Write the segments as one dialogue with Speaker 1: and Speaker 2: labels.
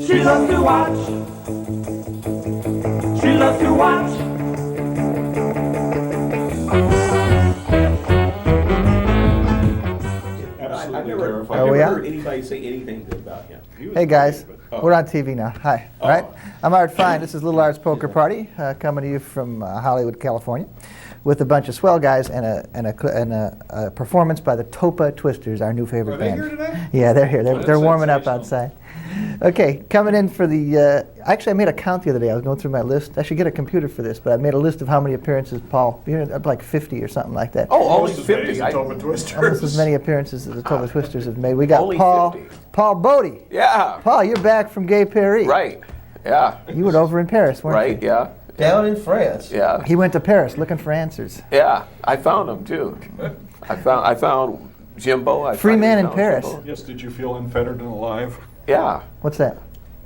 Speaker 1: She loves to watch. She loves to watch.
Speaker 2: I've never heard anybody say anything good about him.
Speaker 3: Hey guys, we're on TV now. Hi. All right. I'm Art Fein. This is Little Art's Poker Party, coming to you from Hollywood, California, with a bunch of swell guys and a performance by the Topa Twisters, our new favorite band.
Speaker 4: Are they here today?
Speaker 3: Yeah, they're here. They're warming up outside. Okay, coming in for the. Actually, I made a count the other day. I was going through my list. I should get a computer for this, but I made a list of how many appearances Paul. You're up like 50 or something like that.
Speaker 2: Oh, only
Speaker 4: Almost as many
Speaker 2: 50.
Speaker 4: as the Topa Twisters.
Speaker 3: Almost as many appearances as the Topa Twisters have made. We got
Speaker 2: Only
Speaker 3: Paul.
Speaker 2: 50.
Speaker 3: Paul Bodie.
Speaker 2: Yeah.
Speaker 3: Paul, you're back from Gay Paris.
Speaker 2: Right. Yeah.
Speaker 3: You were over in Paris, weren't
Speaker 2: Right.
Speaker 3: you?
Speaker 2: Yeah.
Speaker 5: Down in France.
Speaker 2: Yeah.
Speaker 3: He went to Paris looking for answers.
Speaker 2: Yeah. I found him too. I found Jimbo.
Speaker 3: Free man in
Speaker 2: found
Speaker 3: Paris.
Speaker 2: Jimbo.
Speaker 4: Yes, did you feel unfettered and alive?
Speaker 2: Yeah.
Speaker 3: What's that?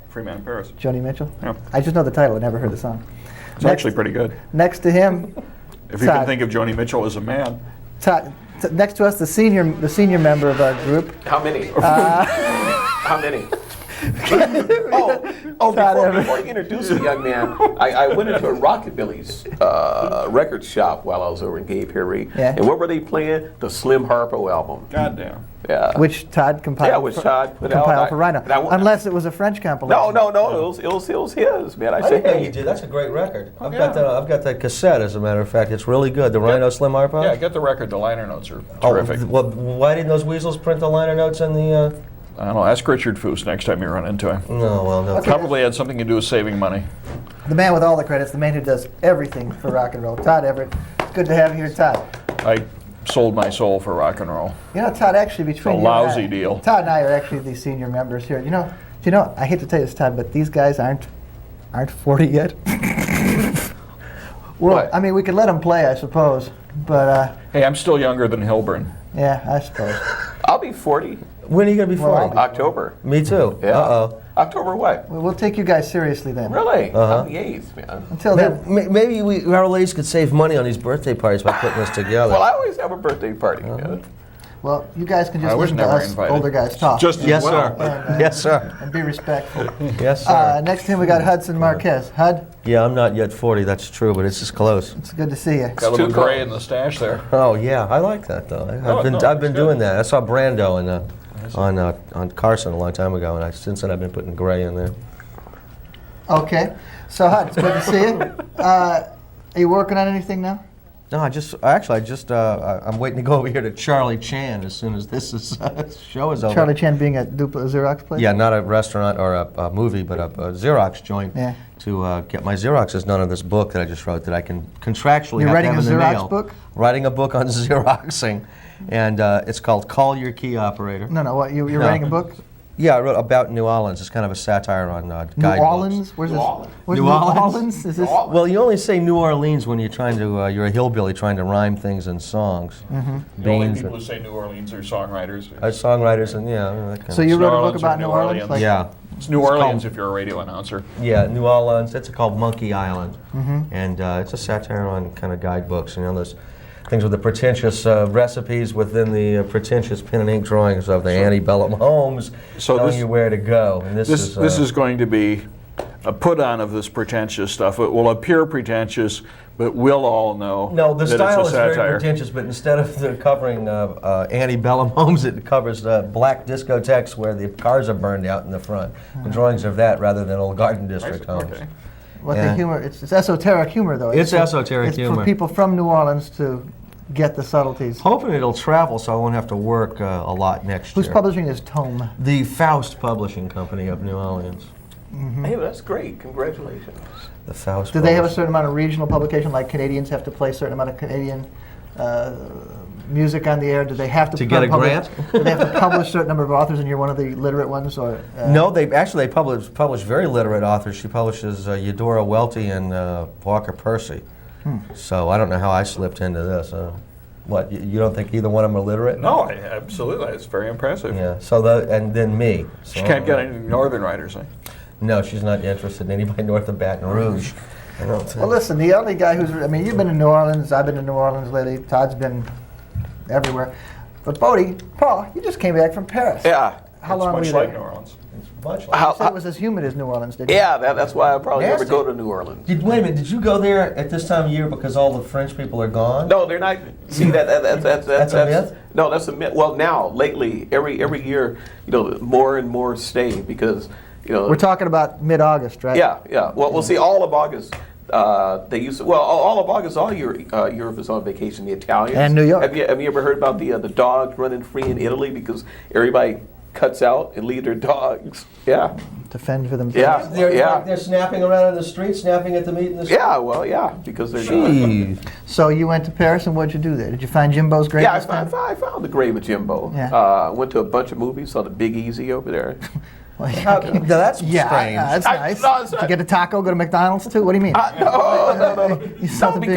Speaker 4: Free Man in Paris.
Speaker 3: Joni Mitchell?
Speaker 4: Yeah.
Speaker 3: I just know the title. I never heard the song.
Speaker 4: It's actually pretty good.
Speaker 3: Next to him,
Speaker 4: If you
Speaker 3: Todd.
Speaker 4: can think of Joni Mitchell as a man.
Speaker 3: Next to us, the senior member of our group.
Speaker 2: How many? How many? Before you introduce me, young man, I went into a Rockabilly's record shop while I was over in Gay Paris.
Speaker 3: Yeah.
Speaker 2: And what were they playing? The Slim Harpo album.
Speaker 4: Goddamn.
Speaker 2: Yeah.
Speaker 3: Which Todd compiled.
Speaker 2: Yeah, which Todd put out.
Speaker 3: compiled for Rhino.
Speaker 2: And I-
Speaker 3: Unless it was a French compilation.
Speaker 2: No. It was his, man. I
Speaker 5: I
Speaker 2: said,
Speaker 5: didn't know
Speaker 2: hey,
Speaker 5: you did. That's a great record. I've
Speaker 4: yeah.
Speaker 5: got that cassette, as a matter of fact. It's really good. The Rhino Slim Harpo.
Speaker 4: Yeah, get the record. The liner notes are
Speaker 5: Oh,
Speaker 4: terrific.
Speaker 5: well, why didn't those weasels print the liner notes in the?
Speaker 4: I don't know. Ask Richard Foos next time you run into him.
Speaker 5: No, well, no.
Speaker 4: Probably had something to do with saving money.
Speaker 3: The man with all the credits, the man who does everything for rock and roll. Todd Everett. It's good to have you here, Todd.
Speaker 4: I sold my soul for rock and roll.
Speaker 3: You know, Todd, actually between
Speaker 4: It's a
Speaker 3: you and I-
Speaker 4: lousy deal.
Speaker 3: Todd and I are actually the senior members here. You know, I hate to tell you this, Todd, but these guys aren't 40 yet. Well,
Speaker 2: What?
Speaker 3: I mean, we could let them play, I suppose, but
Speaker 4: Hey, I'm still younger than Hilburn.
Speaker 3: yeah, I suppose.
Speaker 2: I'll be 40
Speaker 5: When are you gonna be
Speaker 3: Well,
Speaker 5: 40?
Speaker 2: October.
Speaker 5: Me too.
Speaker 2: Yeah.
Speaker 5: Uh-oh.
Speaker 2: October what?
Speaker 3: We'll take you guys seriously then.
Speaker 2: Really?
Speaker 5: Uh-huh.
Speaker 2: I'm the 8th, man.
Speaker 3: Until then,
Speaker 5: Maybe our ladies could save money on these birthday parties by putting this together.
Speaker 2: Well, I always have a birthday party. man.
Speaker 3: well, you guys can
Speaker 4: I
Speaker 3: just
Speaker 4: was
Speaker 3: listen to
Speaker 4: never
Speaker 3: us
Speaker 4: invited.
Speaker 3: older guys talk.
Speaker 4: Just as
Speaker 5: Yes,
Speaker 4: well.
Speaker 5: sir. Yes, sir.
Speaker 3: And be respectful.
Speaker 5: Yes, sir.
Speaker 3: Next to him, we got Hudson Marquez. Hud,
Speaker 5: Yeah, I'm not yet 40. That's true, but it's just close.
Speaker 3: it's good to see you.
Speaker 4: Got a little
Speaker 2: too
Speaker 4: gray
Speaker 2: cold.
Speaker 4: in the stash there.
Speaker 5: Oh yeah, I like that though. I've been
Speaker 4: it's
Speaker 5: doing
Speaker 4: good.
Speaker 5: that. I saw Brando on Carson a long time ago, and since then I've been putting gray in there.
Speaker 3: Okay. So, Hud, it's good to see you. Are you working on anything now?
Speaker 5: No, I'm waiting to go over here to Charlie Chan as soon as this show is over.
Speaker 3: Charlie Chan being a Xerox place?
Speaker 5: Yeah, not a restaurant or a movie, but a Xerox joint
Speaker 3: Yeah.
Speaker 5: to get my Xeroxes done of this book that I just wrote that I can contractually
Speaker 3: You're
Speaker 5: have
Speaker 3: writing
Speaker 5: to have
Speaker 3: a
Speaker 5: in the
Speaker 3: Xerox
Speaker 5: mail.
Speaker 3: book?
Speaker 5: Writing a book on Xeroxing, and it's called Call Your Key Operator.
Speaker 3: No, what, you're
Speaker 5: No.
Speaker 3: writing a book?
Speaker 5: Yeah, I wrote about New Orleans. It's kind of a satire on
Speaker 3: New
Speaker 5: guidebooks.
Speaker 3: Orleans? Where's
Speaker 2: New
Speaker 3: this?
Speaker 2: Orleans.
Speaker 3: Where's
Speaker 5: New
Speaker 3: New
Speaker 5: Orleans?
Speaker 3: Orleans? Is this?
Speaker 5: Well, you only say New Orleans when you're trying to, you're a hillbilly trying to rhyme things in songs.
Speaker 3: Mm-hmm.
Speaker 4: The only
Speaker 5: Beans,
Speaker 4: people who say New Orleans are songwriters.
Speaker 5: songwriters, and yeah. That kind
Speaker 3: So
Speaker 5: of
Speaker 3: you
Speaker 4: New
Speaker 3: wrote a book
Speaker 4: Orleans
Speaker 3: about
Speaker 4: or
Speaker 3: New
Speaker 4: New
Speaker 3: Orleans?
Speaker 4: Orleans.
Speaker 3: Like,
Speaker 5: Yeah,
Speaker 4: It's New Orleans if you're a radio announcer.
Speaker 5: yeah, New Orleans. It's called Monkey Island,
Speaker 3: Mm-hmm.
Speaker 5: and it's a satire on kind of guidebooks. You know, those things with the pretentious recipes within the pretentious pen and ink drawings of the antebellum homes,
Speaker 4: So
Speaker 5: telling
Speaker 4: this-
Speaker 5: you where to go. And
Speaker 4: This is going to be a put on of this pretentious stuff. It will appear pretentious, but we'll all know
Speaker 5: No, the
Speaker 4: that
Speaker 5: style
Speaker 4: it's
Speaker 5: is
Speaker 4: a
Speaker 5: very
Speaker 4: satire.
Speaker 5: pretentious, but instead of covering antebellum homes, it covers black discotheques where the cars are burned out in the front. The drawings of that rather than old garden district homes.
Speaker 4: Okay.
Speaker 3: What
Speaker 5: Yeah.
Speaker 3: the humor? It's esoteric humor, though.
Speaker 5: It's esoteric
Speaker 3: it's
Speaker 5: humor.
Speaker 3: for people from New Orleans to get the subtleties.
Speaker 5: Hoping it'll travel so I won't have to work a lot next
Speaker 3: Who's
Speaker 5: year.
Speaker 3: publishing this tome?
Speaker 5: The Faust Publishing Company of New Orleans.
Speaker 2: Hey, that's great. Congratulations.
Speaker 5: The Faust.
Speaker 3: Do they have a
Speaker 5: Publishing.
Speaker 3: certain amount of regional publication, like Canadians have to play a certain amount of Canadian music on the air? Do they have to
Speaker 5: get a grant?
Speaker 3: Do they have to publish a certain number of authors, and you're one of the literate ones, or
Speaker 5: No, they publish very literate authors. She publishes Eudora Welty and Walker Percy. So I don't know how I slipped into this. What, you don't think either one of them are literate?
Speaker 4: No, absolutely. It's very impressive.
Speaker 5: Yeah. So and then me. So,
Speaker 4: She can't get any northern writers, eh?
Speaker 5: No, she's not interested in anybody north of Baton Rouge. I don't think.
Speaker 3: Well, listen, the only guy who's, I mean, you've been in New Orleans, I've been in New Orleans lately, Todd's been everywhere. But Bodie, Paul, you just came back from Paris.
Speaker 2: Yeah.
Speaker 3: How
Speaker 4: It's
Speaker 3: long were
Speaker 4: much
Speaker 3: you
Speaker 4: like
Speaker 3: there?
Speaker 4: New Orleans.
Speaker 5: bunch.
Speaker 3: You said it was as humid as New Orleans, didn't you?
Speaker 2: Yeah, that's why I probably never
Speaker 5: Nasty.
Speaker 2: go to New Orleans.
Speaker 5: Wait a minute, did you go there at this time of year because all the French people are gone?
Speaker 2: No, they're not. See
Speaker 5: That's a myth?
Speaker 2: No, that's a myth. Well, now lately, every year, more and more stay because
Speaker 3: We're talking about mid-August, right?
Speaker 2: Yeah. Well, we'll see. All of August, they used to. Well, all of August, all Europe is on vacation. The Italians
Speaker 3: And New York.
Speaker 2: Have you ever heard about the dogs running free in Italy because everybody cuts out and leave their dogs? Yeah.
Speaker 3: To fend for themselves.
Speaker 2: Yeah.
Speaker 5: They're snapping around in the street, snapping at the meat in the street.
Speaker 2: Yeah. Well, yeah, because they're dogs.
Speaker 5: Jeez.
Speaker 3: So you went to Paris, and what'd you do there? Did you find Jimbo's grave?
Speaker 2: Yeah,
Speaker 3: this time?
Speaker 2: I found the grave of Jimbo.
Speaker 3: Yeah.
Speaker 2: Went to a bunch of movies. Saw the Big Easy over there.
Speaker 5: Now, that's strange.
Speaker 3: Yeah, that's nice.
Speaker 2: No, it's
Speaker 3: Did you
Speaker 2: not.
Speaker 3: get a taco? Go to McDonald's too? What do you mean?
Speaker 2: No.
Speaker 3: You saw
Speaker 2: No,
Speaker 3: the Big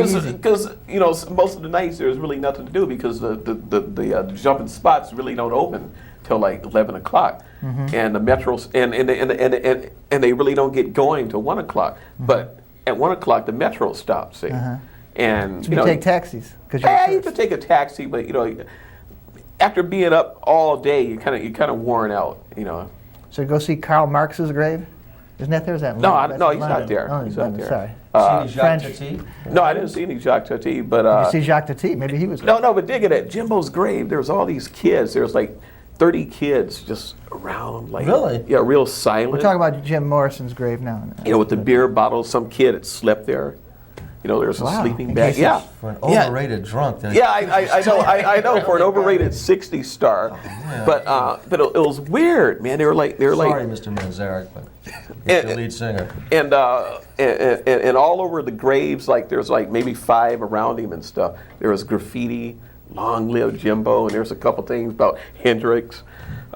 Speaker 2: because
Speaker 3: Easy.
Speaker 2: most of the nights there's really nothing to do because the jumping spots really don't open till like 11 o'clock, and the metros and they really don't get going till 1 o'clock. But at 1 o'clock the metro stops. See, and
Speaker 3: So you take taxis because you're
Speaker 2: yeah,
Speaker 3: a
Speaker 2: you
Speaker 3: tourist.
Speaker 2: can take a taxi, but after being up all day, you're kind of worn out.
Speaker 3: So you go see Karl Marx's grave? Isn't that there? Is that
Speaker 2: No,
Speaker 3: London?
Speaker 2: no,
Speaker 3: That's
Speaker 2: he's
Speaker 3: London.
Speaker 2: not there.
Speaker 3: Oh,
Speaker 2: He's
Speaker 3: London,
Speaker 2: not
Speaker 3: Sorry.
Speaker 2: there.
Speaker 5: See Jacques
Speaker 3: French.
Speaker 5: Tati?
Speaker 2: No, I didn't see any Jacques Tati, but
Speaker 3: You see Jacques Tati? Maybe he was.
Speaker 2: no, but dig it at Jimbo's grave. There was all these kids. There was like 30 kids just around, like
Speaker 5: Really?
Speaker 2: yeah, real silent.
Speaker 3: We're talking about Jim Morrison's grave now.
Speaker 2: with the beer bottles. Some kid had slept there. There's
Speaker 3: Wow.
Speaker 2: a sleeping
Speaker 3: In
Speaker 2: bag.
Speaker 3: case
Speaker 2: Yeah,
Speaker 5: For an
Speaker 2: Yeah.
Speaker 5: overrated drunk.
Speaker 2: yeah, I know for an overrated 60 star, but it was weird, man. They were like
Speaker 5: Sorry, Mr. Manzarek, but he's the lead singer.
Speaker 2: and all over the graves, like there's like maybe 5 around him and stuff. There was graffiti, "Long live Jimbo," and there's a couple things about Hendrix.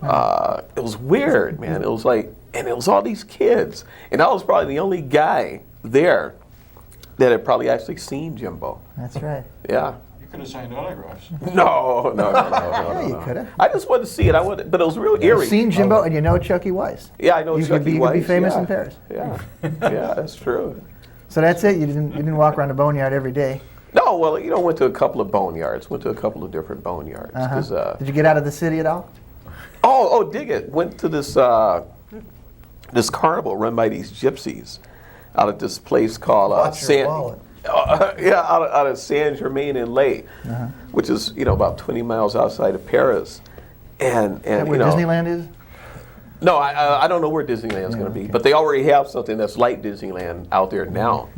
Speaker 2: It was weird, man. It was like, and it was all these kids, and I was probably the only guy there that had probably actually seen Jimbo.
Speaker 3: That's right.
Speaker 2: Yeah.
Speaker 4: You could have signed autographs.
Speaker 2: No.
Speaker 3: Yeah, you could have.
Speaker 2: I just wanted to see it. But it was real eerie.
Speaker 3: You've seen Jimbo, and you know Chucky Weiss.
Speaker 2: Yeah, I know
Speaker 3: You
Speaker 2: Chucky
Speaker 3: could be
Speaker 2: Weiss,
Speaker 3: famous
Speaker 2: yeah.
Speaker 3: in Paris.
Speaker 2: Yeah, yeah, that's true.
Speaker 3: So that's it. You didn't walk around the boneyard every day.
Speaker 2: No, well, went to a couple of boneyards. Went to a couple of different boneyards. 'Cause,
Speaker 3: Did you get out of the city at all?
Speaker 2: oh, dig it. Went to this this carnival run by these gypsies out at this place called
Speaker 5: Watch your wallet.
Speaker 2: out of Saint Germain en Laye, which is about 20 miles outside of Paris. And
Speaker 3: Is that where Disneyland is?
Speaker 2: No, I don't know where Disneyland's going to be, but they already have something that's like Disneyland out there now.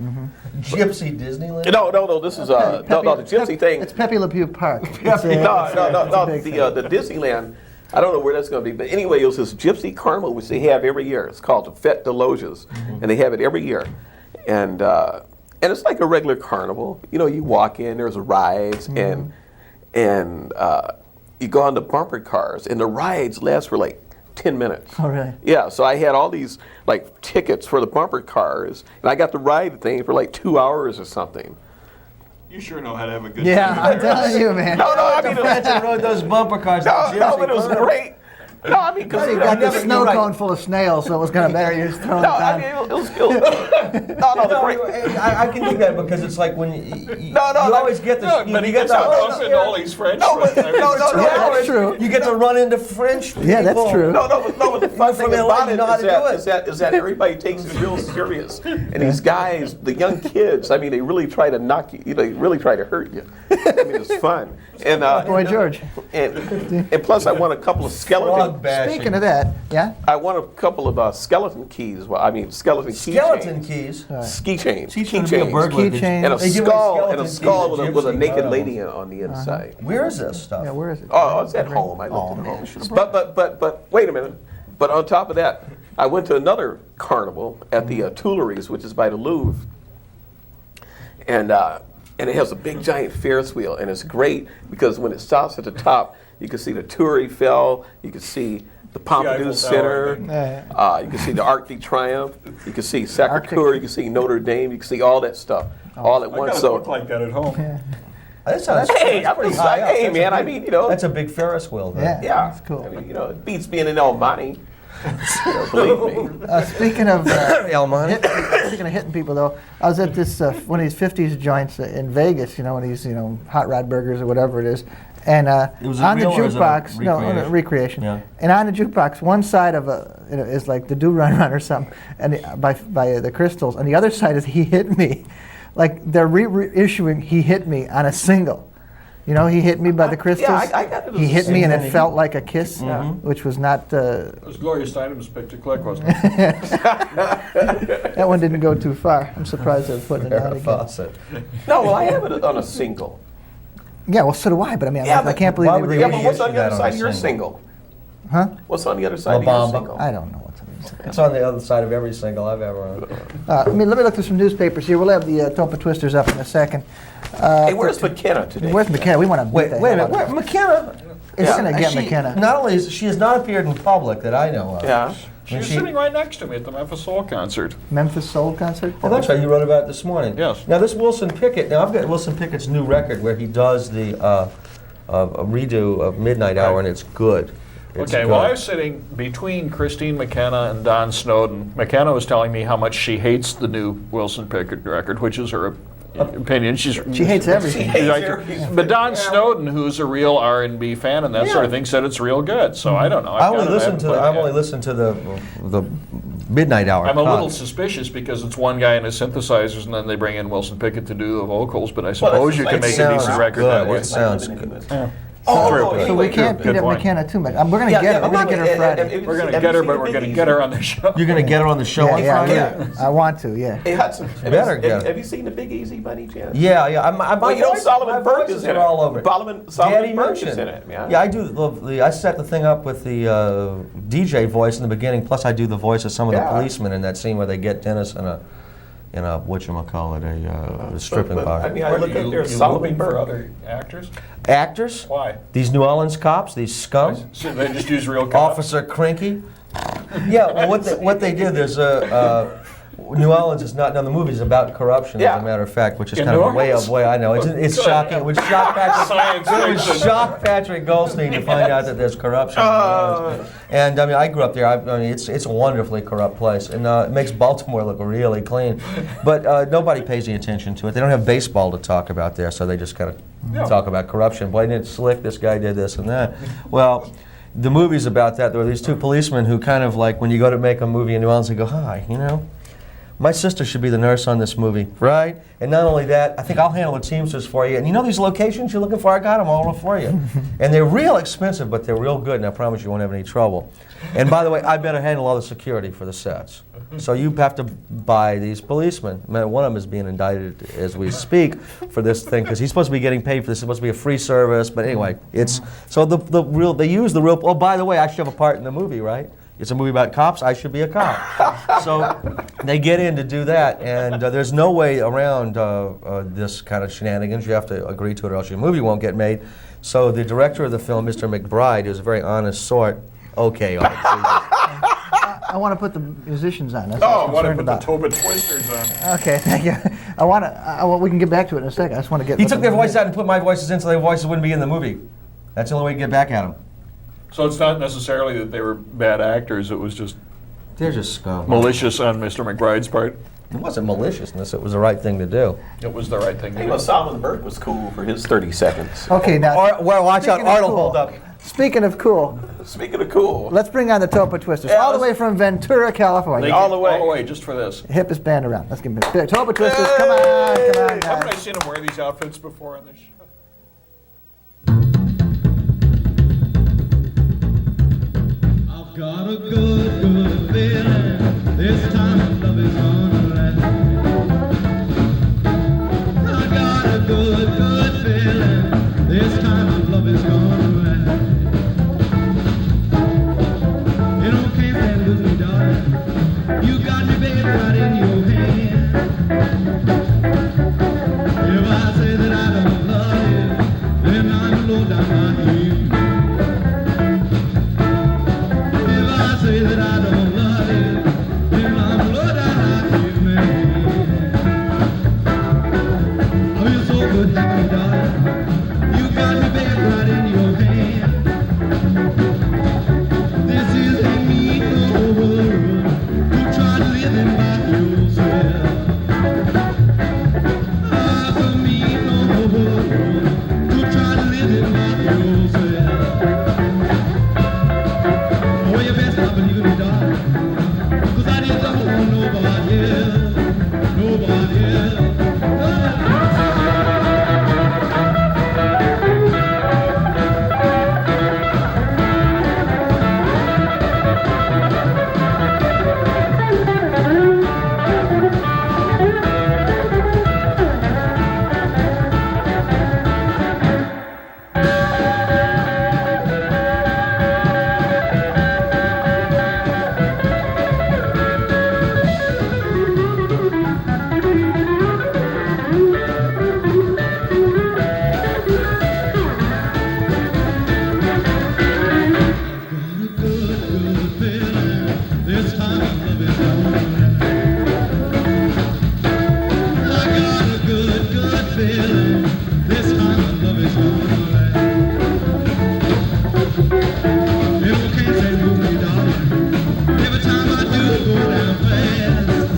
Speaker 5: Gypsy Disneyland?
Speaker 2: No. This is the gypsy thing.
Speaker 3: It's Pepe Le Pew Park.
Speaker 2: No.
Speaker 3: The
Speaker 2: The Disneyland. I don't know where that's going to be, but anyway, it was this gypsy carnival which they have every year. It's called the Fête de Loges, and they have it every year, and it's like a regular carnival. You walk in, there's rides, and you go on the bumper cars, and the rides last for like 10 minutes.
Speaker 3: Oh, really?
Speaker 2: Yeah, so I had all these like tickets for the bumper cars, and I got the ride thing for like 2 hours or something.
Speaker 4: You sure know how to have a good
Speaker 3: Yeah,
Speaker 4: time.
Speaker 3: I'm telling you, man.
Speaker 2: No, I mean, it was,
Speaker 5: I rode those bumper cars.
Speaker 2: no, but it was great. No, I mean, because
Speaker 3: You got the snow cone full of snails, so it was kind of better. You just throw it
Speaker 2: no, I
Speaker 3: down.
Speaker 2: mean, it was the break.
Speaker 5: I can do that because it's like when you
Speaker 2: No,
Speaker 5: you always get the
Speaker 4: No, but he gets out of all these French.
Speaker 2: No, but-
Speaker 4: friends.
Speaker 2: no,
Speaker 3: Yeah, that's true.
Speaker 5: You get to run into French people.
Speaker 3: Yeah, that's true.
Speaker 2: No, but the fun
Speaker 5: From
Speaker 2: thing
Speaker 5: LA,
Speaker 2: about
Speaker 5: you
Speaker 2: it
Speaker 5: know how to do
Speaker 2: is that everybody takes it real serious, and these guys, the young kids, I mean, they really try to knock you. They really try to hurt you. I mean, it's fun. And
Speaker 3: Boy, George.
Speaker 2: and plus, I won a couple of skeleton.
Speaker 5: Frog bashing.
Speaker 3: Speaking of that, yeah?
Speaker 2: I won a couple of skeleton keys. Well, I mean, skeleton key
Speaker 5: Skeleton
Speaker 2: chains.
Speaker 5: keys.
Speaker 2: Ski chains.
Speaker 5: He's
Speaker 2: Key
Speaker 5: gonna be a
Speaker 2: chains.
Speaker 5: burglar.
Speaker 3: Keychain.
Speaker 2: And a
Speaker 5: They give away
Speaker 2: skull
Speaker 5: skeleton keys
Speaker 2: with a
Speaker 5: at
Speaker 2: naked
Speaker 5: gypsy
Speaker 2: lady
Speaker 5: carnivals.
Speaker 2: on the inside.
Speaker 5: Where is this stuff?
Speaker 3: Yeah, where is it?
Speaker 2: Oh, it's at home. I looked at home. But wait a minute. But on top of that, I went to another carnival at the Tuileries, which is by the Louvre, and it has a big giant Ferris wheel, and it's great because when it stops at the top, you can see the Tour Eiffel, you can see the Pompidou
Speaker 4: Eiffel
Speaker 2: Center,
Speaker 4: Tower,
Speaker 2: you can see the Arc de Triomphe, you can see Sacré-Cœur, you can see Notre Dame, you can see all that stuff all at
Speaker 4: I got
Speaker 2: once.
Speaker 4: a book like that at home.
Speaker 5: That's
Speaker 2: Hey, I'm
Speaker 5: pretty
Speaker 2: just
Speaker 5: high
Speaker 2: like,
Speaker 5: up.
Speaker 2: hey,
Speaker 5: That's a
Speaker 2: man, I
Speaker 5: big-
Speaker 2: mean,
Speaker 5: That's a big Ferris wheel. Then.
Speaker 3: Yeah,
Speaker 2: yeah,
Speaker 3: that's cool.
Speaker 2: I mean, it beats being in El Monte. Believe me.
Speaker 3: Speaking of
Speaker 5: El Monte.
Speaker 3: speaking of hitting people, though, I was at this one of these '50s joints in Vegas. You know, one of these hot rod burgers or whatever it is. And
Speaker 5: was it
Speaker 3: on the
Speaker 5: real or is it a
Speaker 3: jukebox, no,
Speaker 5: recreation?
Speaker 3: recreation.
Speaker 5: Yeah.
Speaker 3: And on the jukebox, one side of is like the Do Run Run or something, and by the Crystals, and the other side is He Hit Me, like they're reissuing He Hit Me on a single. You know, He Hit Me by the Crystals.
Speaker 2: I got it as
Speaker 3: He
Speaker 2: a
Speaker 3: hit me and
Speaker 5: single.
Speaker 3: it felt like a kiss,
Speaker 5: Mm-hmm.
Speaker 3: which was not.
Speaker 4: It was Gloria Steinem's Pick to Click, wasn't it?
Speaker 3: That one didn't go too far. I'm surprised they're putting it out
Speaker 5: Farrah
Speaker 3: again.
Speaker 5: Fawcett.
Speaker 2: No, well, I have it on a single.
Speaker 3: Yeah, well, so do I. But I mean,
Speaker 2: Yeah,
Speaker 3: I
Speaker 2: but
Speaker 3: can't believe
Speaker 5: why
Speaker 3: they
Speaker 5: would they
Speaker 2: Yeah,
Speaker 3: reissued.
Speaker 2: but what's on the
Speaker 5: that
Speaker 2: other
Speaker 5: on
Speaker 2: side
Speaker 5: a
Speaker 2: of your
Speaker 5: single?
Speaker 2: single?
Speaker 3: Huh?
Speaker 2: What's on the other side of
Speaker 5: La
Speaker 2: your
Speaker 5: Bamba.
Speaker 2: single?
Speaker 3: I don't know what's on these.
Speaker 5: It's on the other side of every single I've ever owned.
Speaker 3: Let me look through some newspapers here. We'll have the Topa Twisters up in a second.
Speaker 2: Hey, where's McKenna today?
Speaker 3: Where's McKenna? We want to
Speaker 5: Wait a minute. Where, McKenna?
Speaker 3: It's
Speaker 2: Yeah.
Speaker 3: going to get
Speaker 5: She-
Speaker 3: McKenna.
Speaker 5: Not only is she has not appeared in public that I know of.
Speaker 2: Yeah.
Speaker 4: She was sitting right next to me at the Memphis Soul concert.
Speaker 3: Memphis Soul concert?
Speaker 5: Oh, that's right. You wrote about it this morning.
Speaker 4: Yes.
Speaker 5: Now this Wilson Pickett. Now I've got Wilson Pickett's new record where he does the a redo of Midnight Hour, and it's good. It's
Speaker 4: Okay,
Speaker 5: good.
Speaker 4: well, I was sitting between Christine McKenna and Don Snowden. McKenna was telling me how much she hates the new Wilson Pickett record, which is her opinion.
Speaker 3: She hates everything.
Speaker 2: Hates
Speaker 4: Like-
Speaker 2: everything.
Speaker 4: but Don Snowden, who's a real R&B fan and that sort of thing, said it's real good. So I don't know.
Speaker 5: I've only
Speaker 4: haven't
Speaker 5: listened to the Midnight Hour.
Speaker 4: I'm a little
Speaker 5: cut.
Speaker 4: suspicious because it's one guy and his synthesizers, and then they bring in Wilson Pickett to do the vocals. But I
Speaker 2: Well,
Speaker 4: suppose
Speaker 2: that's
Speaker 4: you
Speaker 2: the
Speaker 4: can make
Speaker 2: same
Speaker 4: a decent
Speaker 2: sounds
Speaker 4: record
Speaker 5: good.
Speaker 4: that way.
Speaker 5: It sounds good.
Speaker 3: So we can't beat up
Speaker 4: point.
Speaker 3: McKenna too much. We're going to get her. We're going to get her Friday.
Speaker 4: We're going to get her, but we're going to get her on the show.
Speaker 5: You're going to get her on the show on Friday?
Speaker 2: Yeah.
Speaker 3: I want to, yeah.
Speaker 2: Hey, Hudson,
Speaker 5: Better get it.
Speaker 2: have you seen the Big Easy by any chance?
Speaker 5: Yeah.
Speaker 2: Well, you know Solomon Burke is in it.
Speaker 5: all over it.
Speaker 2: Solomon
Speaker 5: Daddy
Speaker 2: Burke is
Speaker 5: mentioned.
Speaker 2: in it. Yeah.
Speaker 5: Yeah, I do. I set the thing up with the DJ voice in the beginning. Plus, I do the voice of some of the
Speaker 2: Yeah.
Speaker 5: policemen in that scene where they get Dennis in a whatchamacallit, a stripping
Speaker 2: But,
Speaker 5: bar.
Speaker 2: I mean, I look at there's
Speaker 4: you
Speaker 2: Solomon
Speaker 4: looking for
Speaker 2: Burke.
Speaker 4: other actors?
Speaker 5: Actors?
Speaker 4: Why?
Speaker 5: These New Orleans cops, these scum.
Speaker 4: So they just use real cops?
Speaker 5: Officer Crinky. Yeah, well, what they did, there's New Orleans is not. Now the movie's about corruption,
Speaker 2: Yeah.
Speaker 5: as a matter of fact, which is
Speaker 4: In
Speaker 5: kind
Speaker 4: New
Speaker 5: of a
Speaker 4: Orleans?
Speaker 5: way I know. It's shocking. It would shock
Speaker 4: Science fiction.
Speaker 5: Patrick Goldstein to find out that there's corruption. in New Orleans. And I mean, I grew up there. I mean, it's a wonderfully corrupt place, and it makes Baltimore look really clean. But nobody pays any attention to it. They don't have baseball to talk about there, so they just kind of talk about corruption. Boy, it's slick. This guy did this and that. Well. The movie's about that. There were these two policemen who kind of like, when you go to make a movie in New Orleans, they go, hi, my sister should be the nurse on this movie, right? And not only that, I think I'll handle the Teamsters for you. And you know these locations you're looking for? I got them all for you. And they're real expensive, but they're real good, and I promise you won't have any trouble. And by the way, I better handle all the security for the sets. So you have to buy these policemen. Man, one of them is being indicted as we speak for this thing, because he's supposed to be getting paid for this. It's supposed to be a free service, but anyway, it's, so they use the real, oh, by the way, I should have a part in the movie, right? It's a movie about cops, I should be a cop. So they get in to do that, and there's no way around this kind of shenanigans. You have to agree to it or else your movie won't get made. So the director of the film, Mr. McBride, who's a very honest sort, okay, all right,
Speaker 3: I want to put the musicians on. That's what
Speaker 4: Oh,
Speaker 3: I'm
Speaker 4: I want to
Speaker 3: concerned
Speaker 4: put the
Speaker 3: about.
Speaker 4: Topa Twisters on.
Speaker 3: Okay, thank you. I want to. We can get back to it in a second. I just want to get.
Speaker 5: he took their voice out and put my voices in so their voices wouldn't be in the movie. That's the only way to get back at them.
Speaker 4: So it's not necessarily that they were bad actors, it was just
Speaker 5: They're just scum.
Speaker 4: malicious on Mr. McBride's part.
Speaker 5: It wasn't maliciousness, it was the right thing to do.
Speaker 4: It was the right thing to
Speaker 2: Hey,
Speaker 4: do.
Speaker 2: well, Solomon Burke was cool for his 30 seconds.
Speaker 3: Okay, now.
Speaker 5: Well, watch out,
Speaker 3: speaking of
Speaker 5: Art'll
Speaker 3: cool-
Speaker 5: hold up.
Speaker 3: Speaking of cool,
Speaker 2: Speaking of cool,
Speaker 3: let's bring on the Topa Twisters,
Speaker 2: Yeah,
Speaker 3: all the
Speaker 2: let's-
Speaker 3: way from Ventura, California.
Speaker 2: All the way.
Speaker 4: All the way, just for this.
Speaker 3: Hippest band around. Let's give them a Topa Twisters. Come on,
Speaker 4: Haven't I
Speaker 3: guys.
Speaker 4: seen him wear these outfits before on this show?
Speaker 6: I've got a good feeling this time love is gonna last. I got a good feeling this time love is gonna last. You know, can't stand lose me, darling. You got me, baby, right in your hand. If I say that I don't love you, then I'm low down my heel. If I say that I don't is gone. I got a good, good feeling. This time my love is gone. People can't say move me, darling. Every time I do, go down fast.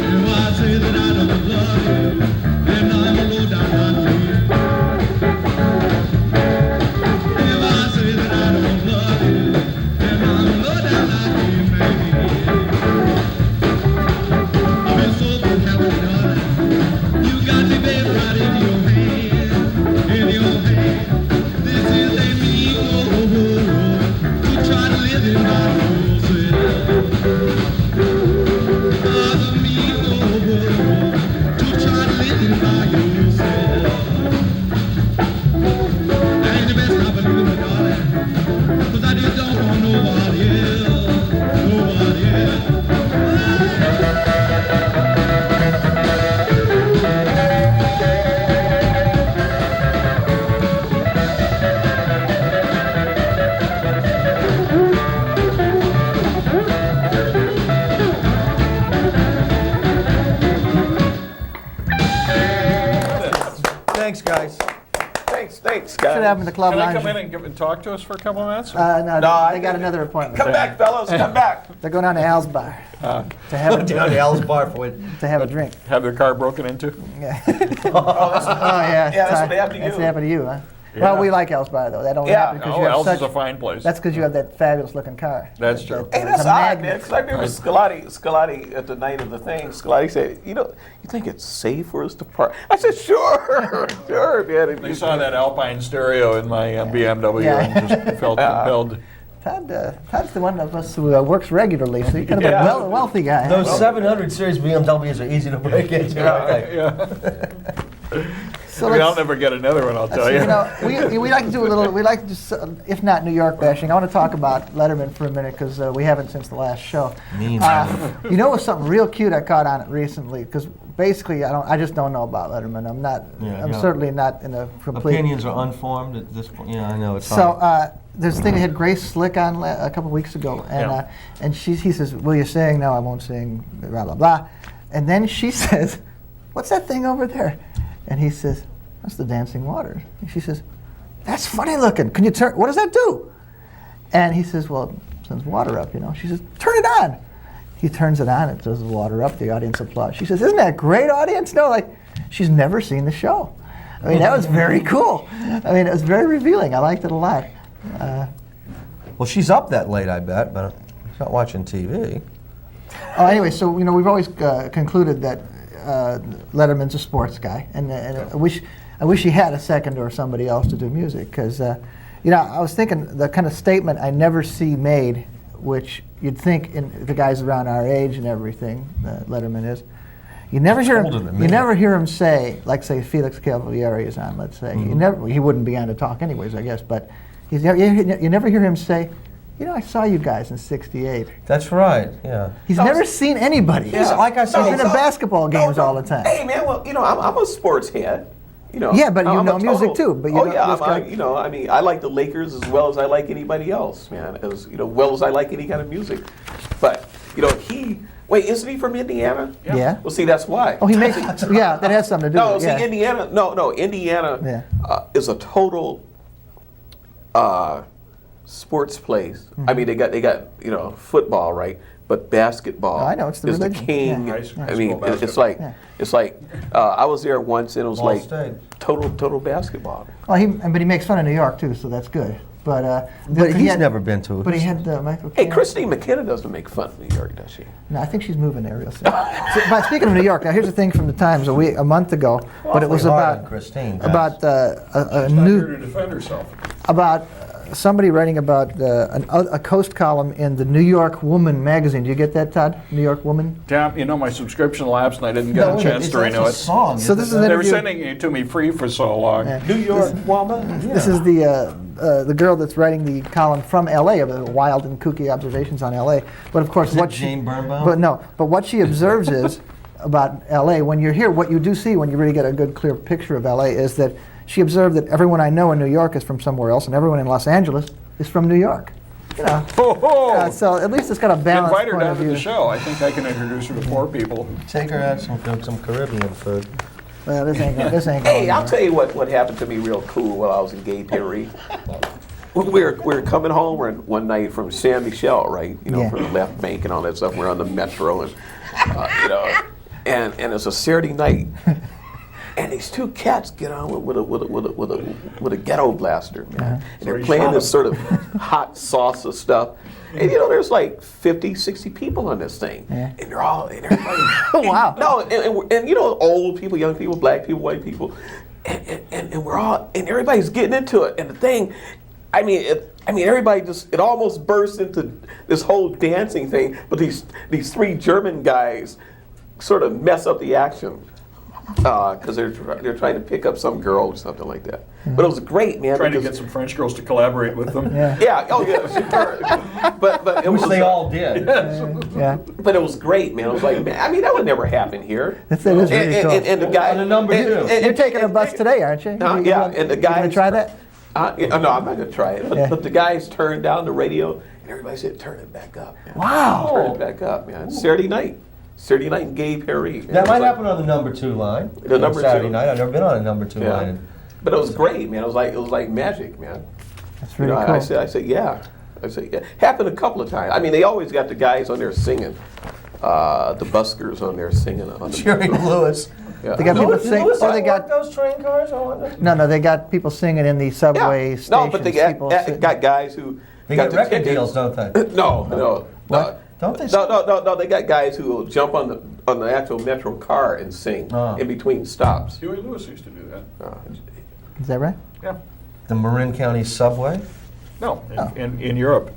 Speaker 6: If I say that I don't love you, then I'm a low down on me. If I say that I don't love you, then I'm a low down on me, baby. I've been so happy, darling. You got me, baby, right in your hand, in your hand. This is a mean world to try to live in my yourself. A mean world to try to live in by yourself. I ain't the best, I believe it, darling, 'cause I just don't want nobody else, nobody else.
Speaker 5: Thanks, guys.
Speaker 2: Thanks,
Speaker 3: Should have
Speaker 2: guys.
Speaker 3: in the club
Speaker 4: Can I
Speaker 3: lounge.
Speaker 4: come in and talk to us for a couple of minutes?
Speaker 3: No,
Speaker 2: No,
Speaker 3: they got another appointment.
Speaker 2: Come back, fellas, come back.
Speaker 3: They're going down to Al's bar to have
Speaker 5: Down to Al's bar for it.
Speaker 3: to have a drink.
Speaker 4: Have their car broken into?
Speaker 3: Yeah. Oh yeah.
Speaker 2: Yeah, that's what happened to
Speaker 3: That's
Speaker 2: you.
Speaker 3: what happened to you, huh? Well, we like Al's bar though. That only
Speaker 2: Yeah.
Speaker 3: happened because
Speaker 4: Oh,
Speaker 3: you have
Speaker 4: Al's
Speaker 3: such.
Speaker 4: is a fine place.
Speaker 3: That's because you have that fabulous looking car.
Speaker 4: That's true.
Speaker 2: Hey,
Speaker 3: It's
Speaker 2: that's
Speaker 3: a
Speaker 2: odd, man.
Speaker 3: magnet.
Speaker 2: Because I remember Scalati at the night of the thing. Scalati said, "You think it's safe for us to park?" I said, "Sure, sure, man."
Speaker 4: They saw that Alpine stereo in my BMW
Speaker 3: Yeah.
Speaker 4: and just felt compelled.
Speaker 3: Todd's the one of us who works regularly, so you're kind of
Speaker 2: Yeah.
Speaker 3: a wealthy guy. huh?
Speaker 5: Those 700 series BMWs are easy to break into. aren't they?
Speaker 4: Yeah.
Speaker 3: So
Speaker 4: I mean, I'll
Speaker 3: let's-
Speaker 4: never get another one, I'll tell you.
Speaker 3: You know, we like to do a little. We like to, just, if not New York bashing. I want to talk about Letterman for a minute because we haven't since the last show.
Speaker 5: Mean.
Speaker 3: You know, what's something real cute I caught on it recently? Because basically, I just don't know about Letterman. I'm not.
Speaker 5: Yeah,
Speaker 3: I'm
Speaker 5: yeah.
Speaker 3: certainly not in a complete.
Speaker 5: Opinions are unformed at this point. Yeah, I know it's
Speaker 3: So
Speaker 5: hard.
Speaker 3: there's a thing that had Grace Slick on a couple weeks ago, and
Speaker 4: Yeah.
Speaker 3: and he says, "Will you sing?" "No, I won't sing." Blah blah blah, and then she says, "What's that thing over there?" And he says, "That's the dancing water." And she says, "That's funny looking. Can you turn? What does that do?" And he says, "Well, it sends water up, you know." She says, "Turn it on." He turns it on. It does the water up. The audience applauds. She says, "Isn't that great, audience?" No, like she's never seen the show. I mean, that was very cool. I mean, it was very revealing. I liked it a lot.
Speaker 5: Well, she's up that late, I bet, but she's not watching TV.
Speaker 3: Oh, anyway, so we've always concluded that Letterman's a sports guy, and I wish he had a second or somebody else to do music, because I was thinking the kind of statement I never see made, which you'd think in the guys around our age and everything, Letterman is. You never hear
Speaker 5: older than
Speaker 3: him.
Speaker 5: me.
Speaker 3: You never hear him say, like, say, Felix Cavalieri is on. Let's say he wouldn't be on to talk anyways, I guess. But you never hear him say, "I saw you guys in '68."
Speaker 5: That's right. Yeah.
Speaker 3: He's never seen anybody.
Speaker 5: He's- like I said,
Speaker 3: he's been in basketball games all the time.
Speaker 2: Hey, man, well, I'm a sports head.
Speaker 3: Yeah, but you
Speaker 2: I'm
Speaker 3: know
Speaker 2: a
Speaker 3: music too, but you
Speaker 2: oh
Speaker 3: don't-
Speaker 2: yeah,
Speaker 3: this guy-
Speaker 2: I mean, I like the Lakers as well as I like anybody else, man. As well as I like any kind of music. But wait, isn't he from Indiana?
Speaker 3: Yeah.
Speaker 2: Well, see, that's why.
Speaker 3: Oh, he makes. Yeah, that has something to do
Speaker 2: No,
Speaker 3: with
Speaker 2: see,
Speaker 3: it. Yeah.
Speaker 2: Indiana. No, Indiana
Speaker 3: Yeah.
Speaker 2: is a total sports place. I mean, they got football, right? But basketball
Speaker 3: Oh, I know, it's the
Speaker 2: is the
Speaker 3: religion.
Speaker 2: king.
Speaker 3: Yeah.
Speaker 2: I mean,
Speaker 4: High school
Speaker 2: it's like I was there once and it was
Speaker 5: Ball
Speaker 2: like
Speaker 5: State.
Speaker 2: total basketball.
Speaker 3: Well, but he makes fun of New York too, so that's good. But
Speaker 5: But
Speaker 3: he
Speaker 5: he's
Speaker 3: had,
Speaker 5: never been to it.
Speaker 3: But he had Michael.
Speaker 2: Hey,
Speaker 3: Caine.
Speaker 2: Christine McKenna doesn't make fun of New York, does she?
Speaker 3: No, I think she's moving there real soon. But speaking of New York, now here's the thing from the Times a month ago, but it was
Speaker 5: Awfully hard
Speaker 3: about
Speaker 5: on Christine,
Speaker 3: about a
Speaker 4: Not
Speaker 3: new
Speaker 4: here to defend herself.
Speaker 3: about somebody writing about a Coast column in the New York Woman magazine. Do you get that, Todd? New York Woman.
Speaker 4: Damn, my subscription lapsed and I didn't get a chance to renew
Speaker 5: a
Speaker 4: it.
Speaker 5: song.
Speaker 3: So this is an
Speaker 4: They were
Speaker 3: interview.
Speaker 4: sending it to me free for so long.
Speaker 3: Yeah.
Speaker 2: New York woman.
Speaker 3: This is the girl that's writing the column from L.A. of the wild and kooky observations on L.A. But of course,
Speaker 5: Is it
Speaker 3: what
Speaker 5: Jane Birnbaum?
Speaker 3: But what she observes is about L.A. When you're here, what you do see when you really get a good, clear picture of L.A. is that she observed that everyone I know in New York is from somewhere else, and everyone in Los Angeles is from New York. you know.
Speaker 4: Oh,
Speaker 3: So at least it's got a balanced
Speaker 4: invite her
Speaker 3: point
Speaker 4: down
Speaker 3: of
Speaker 4: to
Speaker 3: view.
Speaker 4: the show. I think I can introduce her to poor people.
Speaker 5: Take her out some Caribbean food.
Speaker 3: Well, this ain't going.
Speaker 2: Hey, I'll tell you what happened to me real cool while I was in Gay Perry. We were coming home one night from San Michel, right? You know,
Speaker 3: Yeah.
Speaker 2: from the left bank and all that stuff. We're on the metro, and you know, and it's a Saturday night, and these two cats get on with a ghetto blaster, man, and they're playing this sort of hot salsa stuff. And you know, there's like 50, 60 people on this thing, and they're all, and everybody.
Speaker 3: Wow.
Speaker 2: No, and you know, old people, young people, black people, white people, and we're all, and everybody's getting into it. And the thing, I mean, everybody just, it almost bursts into this whole dancing thing. But these three German guys sort of mess up the action because they're trying to pick up some girl or something like that. But it was great, man.
Speaker 4: Trying to
Speaker 2: because-
Speaker 4: get some French girls to collaborate with them.
Speaker 2: Yeah. Oh yeah. Sure. But it
Speaker 5: Which
Speaker 2: was
Speaker 5: they all did.
Speaker 3: Yeah.
Speaker 2: But it was great, man. I was like, man, I mean, that would never happen here.
Speaker 3: It is really cool.
Speaker 2: And the guy.
Speaker 5: And the number two.
Speaker 3: You're taking a bus today, aren't you?
Speaker 2: Yeah, and the
Speaker 3: You
Speaker 2: guys.
Speaker 3: gonna try that?
Speaker 2: Yeah, no, I'm not gonna try it. But,
Speaker 3: Yeah.
Speaker 2: but the guys turned down the radio, and everybody said, "Turn it back up." Man.
Speaker 3: Wow.
Speaker 2: Turn it back up, man. It's Saturday night in Gay Perry. man.
Speaker 5: That
Speaker 2: It
Speaker 5: might
Speaker 2: was like-
Speaker 5: happen on the number 2 line.
Speaker 2: The
Speaker 5: on
Speaker 2: number
Speaker 5: Saturday
Speaker 2: 2.
Speaker 5: night. I've never been on a number 2
Speaker 2: Yeah.
Speaker 5: line.
Speaker 2: But it was great, man. It was like magic, man.
Speaker 3: That's
Speaker 2: You
Speaker 3: really
Speaker 2: know,
Speaker 3: cool.
Speaker 2: I said, yeah. Happened a couple of times. I mean, they always got the guys on there singing, the buskers on there singing on the.
Speaker 5: Jerry Lewis.
Speaker 2: Yeah.
Speaker 3: They got people
Speaker 5: Lewis,
Speaker 3: sing.
Speaker 5: Lewis,
Speaker 3: Oh, they got.
Speaker 5: those train cars. I wonder.
Speaker 3: No, they got people singing in the subway stations.
Speaker 2: No, but they
Speaker 3: people sitting-
Speaker 2: got guys who
Speaker 5: They
Speaker 2: got
Speaker 5: get
Speaker 2: the
Speaker 5: record
Speaker 2: tickets.
Speaker 5: deals, don't they?
Speaker 2: No.
Speaker 3: What?
Speaker 5: Don't they?
Speaker 2: No. They got guys who will jump on the actual metro car and sing in between stops.
Speaker 4: Huey Lewis used to do that.
Speaker 3: Is that right?
Speaker 4: Yeah.
Speaker 5: The Marin County subway.
Speaker 4: No, in Europe,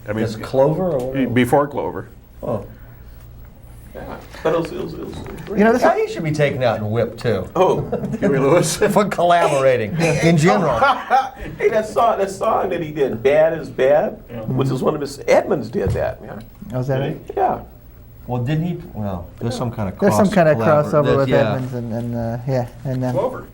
Speaker 4: I mean,
Speaker 5: Is Clover or what?
Speaker 4: before Clover.
Speaker 5: Oh.
Speaker 2: Yeah. But it was great.
Speaker 3: You know, this
Speaker 5: He should be taken out and whipped too
Speaker 2: Oh,
Speaker 4: Huey Lewis.
Speaker 5: for collaborating in general.
Speaker 2: hey, that song that he did, "Bad is Bad," which is one of his. Edmonds did that, man.
Speaker 3: was that it?
Speaker 2: Yeah.
Speaker 5: Well, didn't he? Well, there's some kind of
Speaker 3: There's some kind of crossover with
Speaker 5: yeah.
Speaker 3: Edmonds and then
Speaker 4: Clover.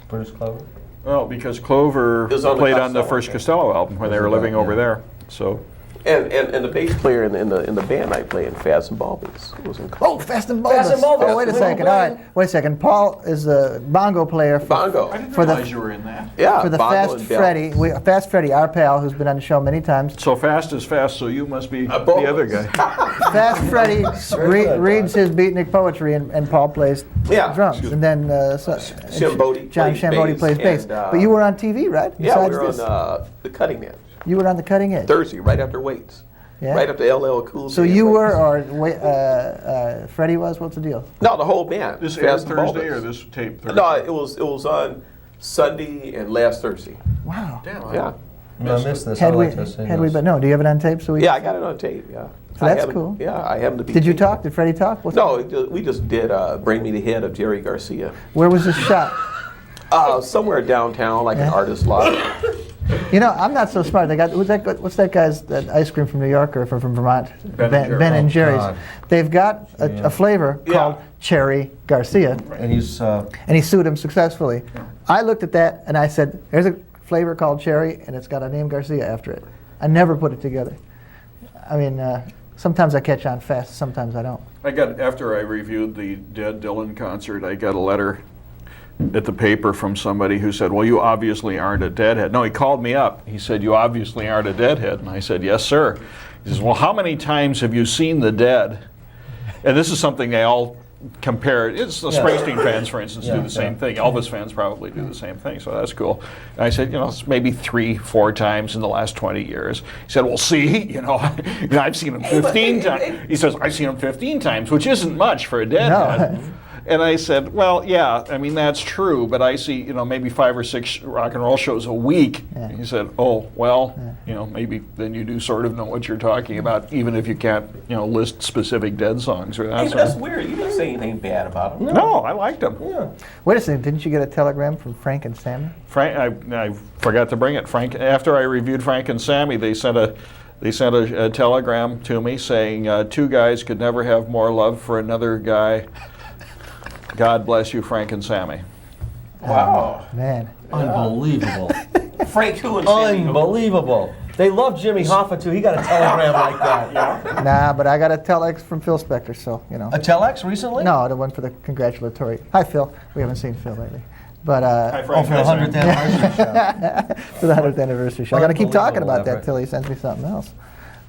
Speaker 5: Bruce Clover.
Speaker 4: Well, because Clover
Speaker 2: It was on the
Speaker 4: played on the
Speaker 2: Costello,
Speaker 4: first
Speaker 2: yeah.
Speaker 4: Costello album when they were living over
Speaker 5: Yeah.
Speaker 4: there. So
Speaker 2: And the bass player in the band I play in Fast and Bulbous was in.
Speaker 3: Oh, Fast and Bulbous.
Speaker 5: Fast and Bulbous.
Speaker 3: Oh, wait a
Speaker 5: We're
Speaker 3: second.
Speaker 5: all
Speaker 3: All right, wait a second. Paul is a bongo player for,
Speaker 2: Bongo.
Speaker 3: for the
Speaker 4: you were in that.
Speaker 2: Yeah.
Speaker 3: for the
Speaker 2: Bongo
Speaker 3: Fast
Speaker 2: and Bell.
Speaker 3: Freddy. Fast Freddy, our pal, who's been on the show many times.
Speaker 4: So fast is fast, so you must be
Speaker 2: both.
Speaker 4: the other guy.
Speaker 3: Fast Freddy
Speaker 5: good,
Speaker 3: reads his beatnik poetry, and Paul plays
Speaker 2: Yeah.
Speaker 3: drums. And then
Speaker 2: Shambodi
Speaker 3: John
Speaker 2: plays
Speaker 3: Shambodi
Speaker 2: bass,
Speaker 3: plays bass.
Speaker 2: and,
Speaker 3: But you were on TV, right?
Speaker 2: Yeah, we
Speaker 3: Besides
Speaker 2: were
Speaker 3: this?
Speaker 2: on the cutting edge.
Speaker 3: You were on the cutting edge.
Speaker 2: Thursday, right after Waits.
Speaker 3: Yeah?
Speaker 2: Right after LL Cool J.
Speaker 3: So
Speaker 2: and
Speaker 3: you
Speaker 2: Waits.
Speaker 3: were, or Freddie was? What's the deal?
Speaker 2: No, the whole band.
Speaker 4: This aired
Speaker 2: Fast and
Speaker 4: Thursday
Speaker 2: Bulbous.
Speaker 4: or this tape Thursday?
Speaker 2: No, it was on Sunday and last Thursday.
Speaker 3: Wow.
Speaker 4: Damn,
Speaker 2: Yeah.
Speaker 5: No, I missed this.
Speaker 3: Had
Speaker 5: I'd
Speaker 3: we,
Speaker 5: like to have seen
Speaker 3: had we,
Speaker 5: this.
Speaker 3: but no, do you have it on tape? So we.
Speaker 2: Yeah, I got it on tape. Yeah.
Speaker 3: So
Speaker 2: I
Speaker 3: that's
Speaker 2: have it-
Speaker 3: cool.
Speaker 2: Yeah, I happen to be.
Speaker 3: Did you talk? Did Freddie talk? What's
Speaker 2: No, we just did "Bring Me the Head" of Jerry Garcia.
Speaker 3: Where was this shot?
Speaker 2: Somewhere downtown, like an
Speaker 3: Yeah.
Speaker 2: artist lot.
Speaker 3: You know, I'm not so smart. They got what's that guy's that ice cream from New York or from Vermont?
Speaker 4: Ben and Jerry's.
Speaker 3: Ben and
Speaker 5: Oh,
Speaker 3: Jerry's.
Speaker 5: God.
Speaker 3: They've got a flavor
Speaker 2: Yeah.
Speaker 3: called Cherry Garcia,
Speaker 5: And he's
Speaker 3: and he sued him successfully. I looked at that and I said, "There's a flavor called Cherry, and it's got a name Garcia after it." I never put it together. I mean, sometimes I catch on fast, sometimes I don't.
Speaker 4: After I reviewed the Dead Dylan concert, I got a letter at the paper from somebody who said, "Well, you obviously aren't a Deadhead." No, he called me up. He said, "You obviously aren't a Deadhead." And I said, "Yes, sir." He says, "Well, how many times have you seen the Dead?" And this is something they all compare. It's the Springsteen fans, for instance, do the same thing. Elvis fans probably do the same thing, so that's cool. And I said, it's maybe 3-4 times in the last 20 years. He said, "Well, see, I've seen him 15 times." He says, "I've seen him 15 times, which isn't much for a Deadhead."
Speaker 3: No.
Speaker 4: And I said, "Well, yeah, I mean, that's true, but I see, maybe 5 or 6 rock and roll shows a week."
Speaker 3: Yeah.
Speaker 4: He said, "Oh, well, maybe then you do sort of know what you're talking about, even if you can't, list specific Dead songs or that
Speaker 2: Hey, but
Speaker 4: sort
Speaker 2: that's
Speaker 4: of."
Speaker 2: weird. You didn't say anything bad about him.
Speaker 4: No, I liked him.
Speaker 3: Wait a second, didn't you get a telegram from Frank and Sammy?
Speaker 4: Frank, I forgot to bring it. Frank, after I reviewed Frank and Sammy, they sent a telegram to me saying, "Two guys could never have more love for another guy. God bless you, Frank and Sammy."
Speaker 2: Wow.
Speaker 3: Man.
Speaker 5: unbelievable.
Speaker 2: Frank who and Sammy who?
Speaker 5: Unbelievable. They love Jimmy Hoffa too. He got a telegram like that.
Speaker 3: Nah, but I got a telex from Phil Spector, so, you know.
Speaker 5: A telex recently?
Speaker 3: No, the one for the congratulatory. Hi, Phil. We haven't seen Phil lately. But
Speaker 4: Hi, Frank.
Speaker 5: For the 100th anniversary show.
Speaker 3: for the 100th anniversary show. I got to keep talking about that
Speaker 5: Unbelievable
Speaker 3: till he sends me something else.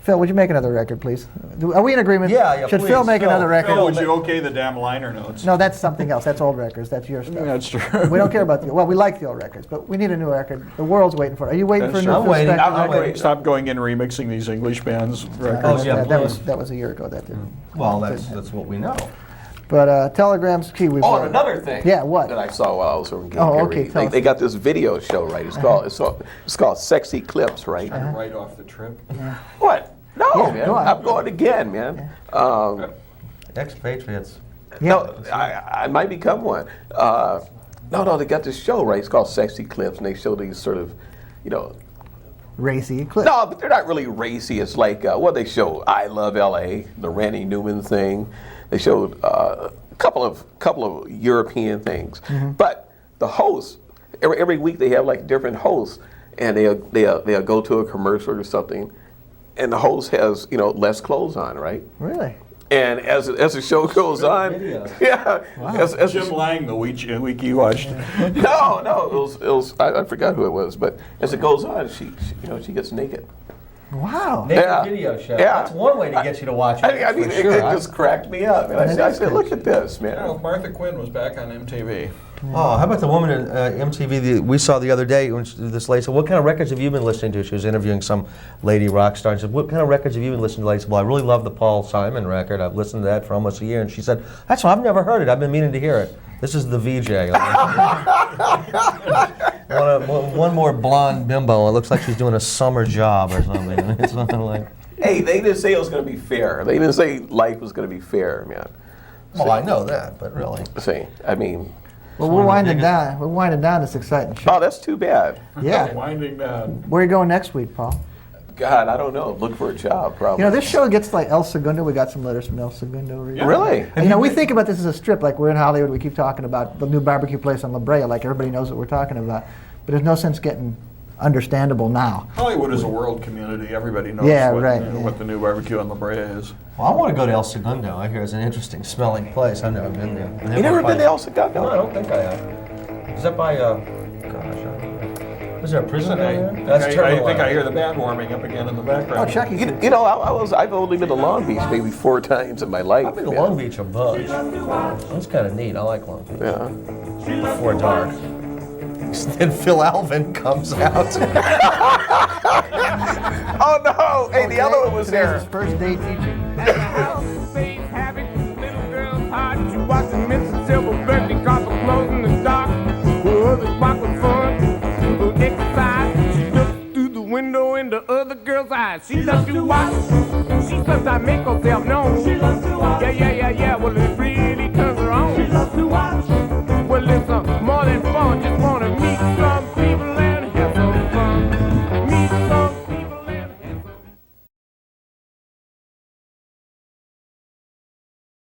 Speaker 3: Phil, would you make another record, please? Are we in agreement?
Speaker 5: Yeah,
Speaker 3: Should
Speaker 5: please.
Speaker 3: Phil make another record?
Speaker 4: Phil, would you okay the damn liner notes?
Speaker 3: No, that's something else. That's old records. That's your stuff.
Speaker 4: That's true.
Speaker 3: We don't care about the. Well, we like the old records, but we need a new record. The world's waiting for it. Are you waiting
Speaker 4: That's
Speaker 3: for a new
Speaker 4: true.
Speaker 3: Phil
Speaker 5: I'm waiting.
Speaker 3: Spector
Speaker 5: I'm
Speaker 3: record?
Speaker 5: waiting.
Speaker 4: Stop going and remixing these English bands records.
Speaker 5: Oh, yeah,
Speaker 3: that was a year ago. That didn't.
Speaker 5: Well, that's what we know.
Speaker 3: But telegrams, key.
Speaker 2: Oh, and another thing.
Speaker 3: Yeah, what?
Speaker 2: That I saw while I was over in
Speaker 3: Oh,
Speaker 2: Gary.
Speaker 3: okay, tell us.
Speaker 2: They got this video show, right? It's called Sexy Clips, right?
Speaker 4: Right off the trip.
Speaker 2: What? No,
Speaker 3: Yeah,
Speaker 2: man.
Speaker 3: go on.
Speaker 2: I'm going again, man.
Speaker 5: Expatriates.
Speaker 2: No, I might become one. No, they got this show, right? It's called Sexy Clips, and they show these sort of, you know,
Speaker 3: Racy clip.
Speaker 2: no, but they're not really racy. It's like, they show I Love L.A., the Randy Newman thing. They showed a couple of European things. But the hosts, every week they have like different hosts, and they'll go to a commercial or something, and the host has, you know, less clothes on, right?
Speaker 3: Really?
Speaker 2: And as the show goes on,
Speaker 5: video.
Speaker 2: yeah, as
Speaker 4: Jim Lang, the week you watched.
Speaker 2: no, it was I forgot who it was, but as it goes on, she gets naked.
Speaker 3: Wow.
Speaker 5: Naked
Speaker 2: Yeah.
Speaker 5: video show.
Speaker 2: Yeah.
Speaker 5: That's one way to get you to watch it.
Speaker 2: I mean,
Speaker 5: for
Speaker 2: it
Speaker 5: sure.
Speaker 2: just cracked me up. And I said, look at this,
Speaker 4: I don't know
Speaker 2: man.
Speaker 4: if Martha Quinn was back on MTV.
Speaker 5: Oh, how about the woman at MTV we saw the other day? When this lady said, "What kind of records have you been listening to?" She was interviewing some lady rock star. And she said, "What kind of records have you been listening to?" Lady said, "Well, I really love the Paul Simon record. I've listened to that for almost a year." And she said, "That's why I've never heard it. I've been meaning to hear it." This is the VJ. One more blonde bimbo. It looks like she's doing a summer job or something. It's something like.
Speaker 2: Hey, they didn't say it was going to be fair. They didn't say life was going to be fair, man.
Speaker 5: Well, I know that, but really.
Speaker 2: See, I mean,
Speaker 3: Well, we're winding down. We're winding down this exciting show.
Speaker 2: oh, that's too bad.
Speaker 3: Yeah.
Speaker 4: Winding down.
Speaker 3: Where are you going next week, Paul?
Speaker 2: God, I don't know. Look for a job, probably.
Speaker 3: You know, this show gets like El Segundo. We got some letters from El Segundo.
Speaker 2: Really?
Speaker 3: And, you know, we think about this as a strip. Like, we're in Hollywood. We keep talking about the new barbecue place on La Brea. Like, everybody knows what we're talking about. But there's no sense getting understandable now.
Speaker 4: Hollywood is a world community. Everybody knows what the new barbecue on La Brea is.
Speaker 5: Well, I want to go to El Segundo. I hear it's an interesting smelling place. I've never been there.
Speaker 2: You never been to El Segundo?
Speaker 5: No, I don't think I have. Is that by, is there a prison down there? That's
Speaker 4: I think I hear the band warming up again in the background.
Speaker 3: Oh, Chucky.
Speaker 2: You know, I've only been to Long Beach maybe 4 times in my life.
Speaker 5: I've been to
Speaker 2: man.
Speaker 5: Long Beach a bunch. That's kind of neat. I like Long Beach.
Speaker 2: Yeah.
Speaker 5: Before dark. Then Phil Alvin comes out.
Speaker 2: Oh no! Hey, the other one was there.
Speaker 3: His first day teaching.
Speaker 1: Watching Mr. Silver Berkeley cause of clothes in the dark. Well, others walk with fun. Go exercise. She looks through the window into other girls' eyes. She loves to watch. She sometimes make herself known.